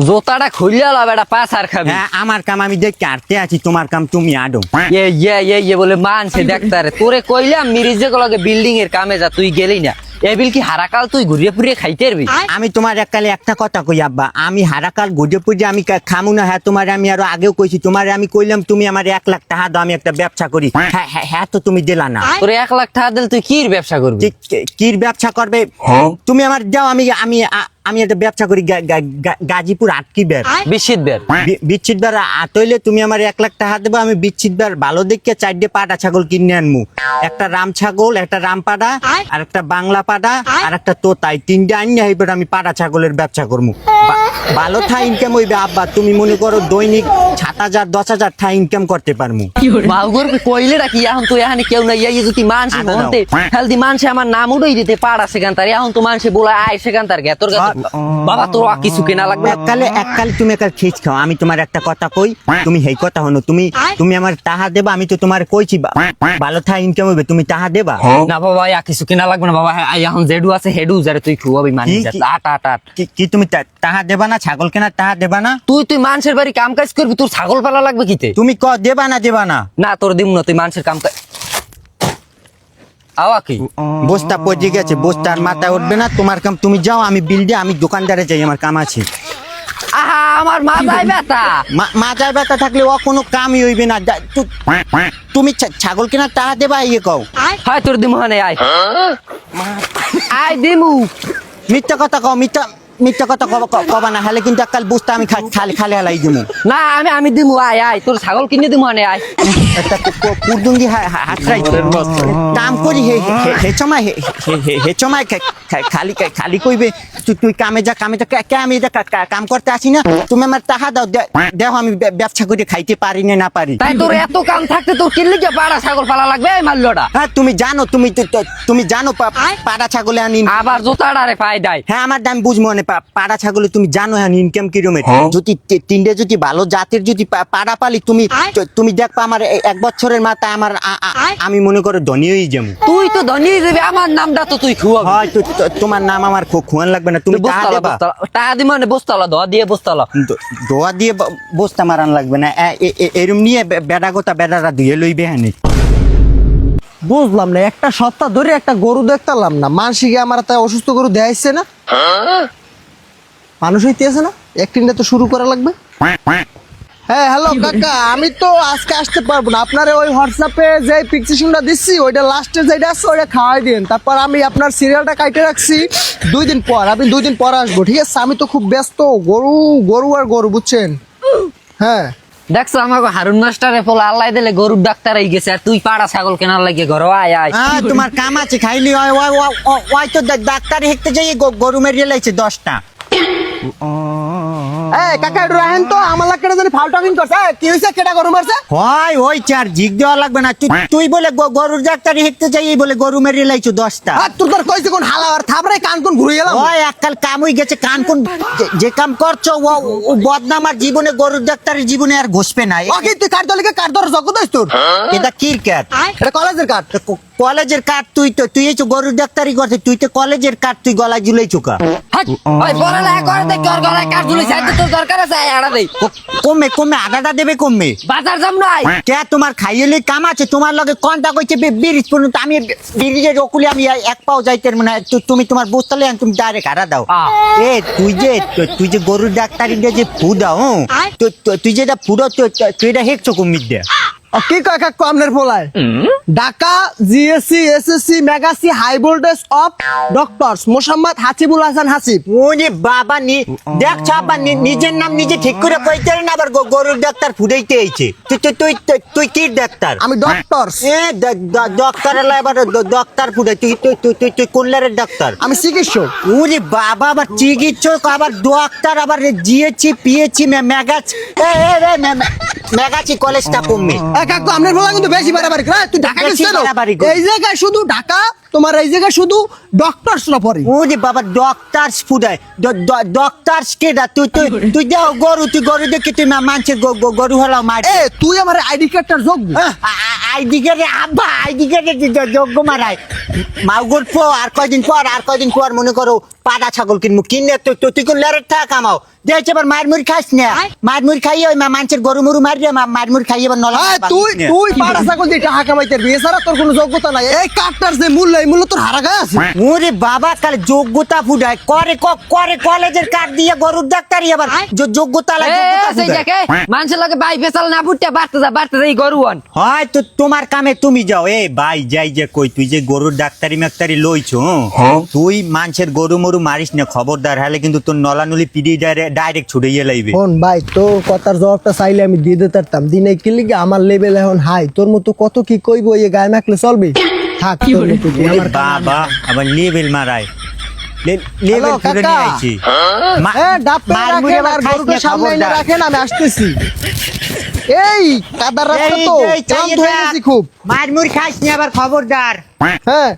জোতাটা খুললে বেটা পাস আর খাবি। হ্যাঁ আমার কাম আমি দেখতে আরতে আছি, তোমার কাম তুমি আডো। ইয়ে বলে মানছে ডাক্তারে তোরে কইলাম মিরিজে গলকে বিল্ডিং এর কামে যা, তুই গেলি না। এবিল কি হারাকাল তুই ঘুরিয়ে ফুরিয়ে খাইতে পারবি? আমি তোমার এককালে একটা কথা কই আব্বা, আমি হারাকাল গুজে পুজে আমি খামু না। হ্যাঁ তোমার আমি আরো আগেও কইছি, তোমার আমি কইলাম তুমি আমার 1 লাখ টাকা দাও, আমি একটা ব্যবসা করি। হ্যাঁ হ্যাঁ হ্যাঁ তো তুমি দিলা না। তোরে 1 লাখ টাকা দিলে তুই কির ব্যবসা করবি? কির ব্যবসা করবে তুমি আমার যাও, আমি আমি আমি একটা ব্যবসা করি গাজীপুর আটকি বের বিশিত বের বিচ্ছিত বার আতইলে তুমি আমার 1 লাখ টাকা দেবো, আমি বিচ্ছিত বার ভালো দেখে 4টে পাটা ছাগল কিনে আনমু। একটা রাম ছাগল, একটা রাম পাড়া, আর একটা বাংলা পাড়া, আর একটা তোতাই, 3টে আনিয়ে এইবার আমি পাড়া ছাগলের ব্যবসা করবো। ভালো থা ইনকাম হইবে আব্বা, তুমি মনে করো দৈনিক 7,000 10,000 থা ইনকাম করতে পারমু। মাউগর কইলে রাখি এখন তুই এখানে কেউ না ইয়া যদি মানুষ মনতে হেলদি মানুষ আমার নাম উড়াই দিতে পাড়া সেখান তার, এখন তো মানুষে বলা আয় সেখান তার গে তোর বাবা তোর কিছু কেনা লাগবে। এককালে তুমি একটা খিচ খাও, আমি তোমার একটা কথা কই, তুমি সেই কথা হনো, তুমি আমার টাকা দেবা, আমি তো তোমার কইছি ভালো থা ইনকাম হইবে, তুমি টাকা দেবা না বাবা কিছু কেনা লাগবে না বাবা, এখন জেডু আছে হেডু যারে তুই খুয়াবি মানে আট কি তুমি টাকা দেবা না? ছাগল কেনার টাকা দেবা না? তুই মানুষের বাড়ি কাম কাজ করবি, তোর ছাগল পালা লাগবে কিতে? তুমি ক দেবা না? না তোর দিম না, তুই মানুষের কাম কাজ আওয়া কি বস্তা পড়ে গেছে, বস্তার মাথায় উঠবে না, তোমার কাম তুমি যাও, আমি বিল দিয়ে আমি দোকানদারে যাই, আমার কাম আছে। আহা আমার মাথায় ব্যথা। মাথায় ব্যথা থাকলে ও কোনো কামই হইবে না। তুমি ছাগল কেনার টাকা দেবা ইয়ে কও? হয় তোর দিমু হানে আয় দিমু। মিথ্যা কথা কও, মিথ্যা কথা কবা না, হলে কিন্তু কাল বুঝতে আমি খালি হালাই দিমু না। আমি দিমু আয় তোর ছাগল কিনে দিমু হানে আয়। কুরদুঙ্গি হাতরাই কাম করি হে চমায় খালি কইবে তুই কামে যা কে আমি কাম করতে আসি না, তুমি আমার টাকা দাও, দেখো আমি ব্যবসা করে খাইতে পারি না পারি। তাই তোর এত কাম থাকতে তোর কিনলে যে পাড়া ছাগল পালা লাগবে এই মাল্যটা? হ্যাঁ তুমি জানো পাড়া ছাগলে আনি আবার জোতাড়ারে পাই দেয়। হ্যাঁ আমার দাম বুঝবো না, পাড়া ছাগলে তুমি জানো হ্যাঁ ইনকাম কিরমের, যদি 3টে যদি ভালো জাতের যদি পাড়া পালি তুমি দেখবা আমার 1 বছরের মাথায় আমার আমি মনে করো ধনী হয়ে যাবো। তুই তো ধনী দেবে, আমার নামটা তো তুই খুয়াবি। হয় তোমার নাম আমার খুয়ান লাগবে না, তুমি টাকা দেবা। টাকা দিমু মানে বস্তালা দোয়া দিয়ে বস্তালা দোয়া দিয়ে বস্তা মারান লাগবে না, এরম নিয়ে বেড়ারা ধুয়ে লইবে হ্যাঁ। বুঝলাম না, একটা সপ্তাহ ধরে একটা গরু দেখতাম না, মানসিকে আমার তাই অসুস্থ গরু দেয়াইছে না, মানুষ হইতেছে না, একটিনটা তো শুরু করা লাগবে। হ্যাঁ হ্যালো কাকা, আমি তো আজকে আসতে পারবো না, আপনার ওই হোয়াটসঅ্যাপে যে পিকচারটা দিচ্ছি ওইটা লাস্টে যেটা আছে ওইটা খাওয়াই দিন, তারপর আমি আপনার সিরিয়ালটা কাইটে রাখছি 2 দিন পর, আপনি 2 দিন পর আসবো, ঠিক আছে? আমি তো খুব ব্যস্ত, গরু বুঝছেন। হ্যাঁ দেখছো আমাকে হারুন মাস্টারে পোলা আল্লাহ দিলে গরুর ডাক্তার হয়ে গেছে, আর তুই পাড়া ছাগল কেনার লাগে ঘর আয় তোমার কাম আছে খাইলি ওই তো ডাক্তার হেঁটে যাই গরু মেরিয়ে লাইছে 10টা। এই কাকা একটু রাখেন তো, আমার লাকেটা জানি ফাউটামিন করছে, কি হইছে, কেটা গরু মারছে? হয় ওই চার জিগ দেওয়া লাগবে না, তুই বলে গরুর ডাক্তার হেঁটে যাই বলে গরু মেরিয়ে লাইছো 10টা। আর তোর কইছে কোন হালাওয়ার থাপড়ে কান কোন ঘুরে গেলাম। ওই এককাল কাম হয়ে গেছে, কান কোন যে কাম করছো ও বদনাম আর জীবনে গরুর ডাক্তারের জীবনে আর ঘষবে না। ওকে তুই কার দলিকে কার দর জগত আইছ তোর? এটা কি কাট? এটা কলেজের কাট। কলেজের কাট তুই এই গরুর ডাক্তারি করছিস, তুই তো কলেজের কাট, তুই গলায় ঝুলাই চোকা। ওই পড়ালেখা করে দেখ তোর গলায় কাট ঝুলাইছে, তোর দরকার আছে আড়া দেই। কমে আগাটা দেবে কমে বাজার যাম নাই কে তোমার খাইলে কাম আছে, তোমার লগে কোনটা কইছে ব্রিজ পর্যন্ত, আমি ব্রিজের ওকুলে আমি 1 পাও যাইতে মানে তুমি তোমার বসতালে তুমি ডাইরেক্ট হারা দাও। এ তুই যে গরুর ডাক্তারি যে ফু দাও, তুই যেটা ফুডো তুই এটা হেঁকছো কুমির দে। কি কয় কাকু আপনার পোলায়? ঢাকা জিএসসি এসএসসি মেগাসি high voltage of doctors Mohammad Hasibul Hasan Hasib. ওরে বাবা দেখছো আবার নিজের নাম নিজে ঠিক করে কইতে না, আবার গরুর ডাক্তার ফুটাইতে আইছে। তুই কি ডাক্তার? আমি ডক্টরস। ডক্টর এলা এবার ডক্টর ফুটাই, তুই কোনলারের ডাক্তার? আমি চিকিৎসক। ওরে বাবা আবার চিকিৎসক আবার ডক্টর আবার জিএসসি পিএসসি মেগাসি কলেজটা কমবে। কাকু আপনার পোলা কিন্তু বেশি বাড়াবাড়ি করে, তুই ঢাকা গেছিস? এই জায়গায় শুধু ঢাকা তোমার এই জায়গায় শুধু ডক্টরসরা পড়ে। ওরে বাবা ডক্টরস ফুডায় ডক্টরস কেডা তুই তুই তুই দেখ গরু তুই গরু দেখে তুই মানুষের গরু হলাও মার এ তুই আমার আইডি কার্ডটার যোগ্য। আইডি কার্ডে আব্বা আইডি কার্ডে যোগ্য মারাই মাউগর পো আর কয়দিন পর মনে করো পাটা ছাগল কিনবো কিনলে তুই কোন লেরের টাকা কামাও দেখছে এবার মায়ের মুড়ি খাইস না মায়ের মুড়ি খাইয়ে ওই মানুষের গরু মরু মারিয়ে মায়ের মুড়ি খাইয়ে এবার নলা তুই পাড়া ছাগল দিয়ে টাকা কামাইতে পারবি, এছাড়া তোর কোনো যোগ্যতা নাই। এই কার্ডটার যে মূল্য, এই মূল্য তোর হারা গায়ে আছে। ওরে বাবা কাল যোগ্যতা ফুটায় করে কলেজের কার্ড দিয়ে গরুর ডাক্তারি আবার যোগ্যতা লাগে মানুষের লাগে বাই ফেসাল না ফুটতে বাড়তে যা এই গরু হন। হয় তো তোমার কামে তুমি যাও। এ ভাই যাই যে কই তুই যে গরুর ডাক্তারি মাক্তারি লইছ তুই মানুষের গরু মরু মারিস না, খবরদার, হলে কিন্তু তোর নলানলি পিডি ডাইরেক্ট ছুটে ইয়ে লাইবে। শোন ভাই, তোর কথার জবাবটা চাইলে আমি দিয়ে দিতে পারতাম, দিনে কি লিগে আমার লেভেল এখন হাই, তোর মতো কত কি কইব, এই গায়ে মাখলে চলবে? থাক তোর মতো কি, আমার বাবা আবার লেভেল মারায় লেভেল করে নিয়ে আইছি। রাখেন আর গরুকে সামনে এনে রাখেন, আমি আসতেছি। এই কাদার রাস্তা তো ক্লান্ত হয়ে গেছি খুব। মায়ের মুড়ি খাইস না আবার, খবরদার। হ্যাঁ